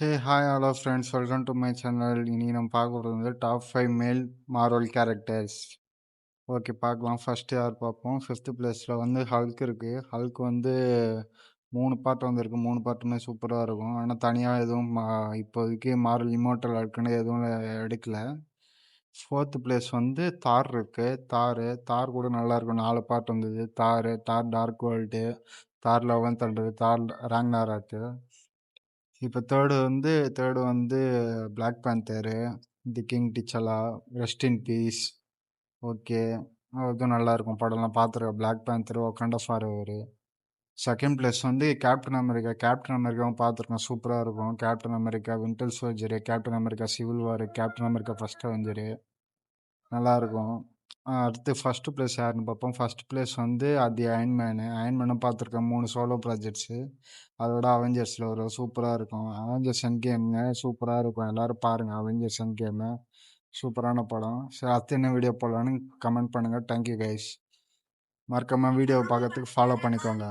Hey hi all of friends welcome to my channel. இன்னைக்கு நம்ம பார்க்க போகிறது வந்து டாப் 5 மேல் மார்வல் கேரக்டர்ஸ். ஓகே, பார்க்கலாம். ஃபர்ஸ்ட் யார் பார்ப்போம். ஃபிஃப்த் பிளேஸில் வந்து ஹல்க் இருக்குது. ஹல்க் வந்து 3 பார்ட் வந்திருக்கு. 3 பார்ட்டுமே சூப்பராக இருக்கும். ஆனால் தனியாக எதுவும் இப்போதைக்கு மார்வல் இமோட்டல் ஹல்க்குன்னு எதுவும் எடுக்கல. ஃபோர்த்து பிளேஸ் வந்து தார் இருக்கு. தார் கூட நல்லா இருக்கும். 4 பார்ட் வந்தது. Thor dark world, Thor love and thunder, Thor Ragnarok. இப்போ தேர்டு வந்து black panther, the king T'Challa, rest in peace. Okay, அதுவும் நல்லா இருக்கும். படம்லாம் பார்த்துருக்கேன். Black panther, Wakanda forever. Second place வந்து கேப்டன் அமெரிக்காவும் பார்த்துருக்கேன். சூப்பராக இருக்கும். Captain America winter soldier, captain America civil war, captain America first avenger, நல்லாயிருக்கும். அடுத்து ஃபர்ஸ்ட் பிளேஸ் யாருன்னு பார்ப்போம். ஃபர்ஸ்ட் பிளேஸ் வந்து அது அயன்மேனும் பார்த்துருக்கேன். 3 சோலோ ப்ராஜெக்ட்ஸு. அதோட அவெஞ்சர்ஸில் வரும். சூப்பராக இருக்கும். அவெஞ்சர்ஸ் எண்ட் கேமுங்க சூப்பராக இருக்கும். எல்லோரும் பாருங்கள் அவெஞ்சர்ஸ் எண்ட் கேமு. சூப்பரான படம். சரி, அடுத்து என்ன வீடியோ போடலான்னு கமெண்ட் பண்ணுங்கள். Thank you guys. மறக்காமல் வீடியோவை பார்க்கறதுக்கு ஃபாலோ பண்ணிக்கோங்க.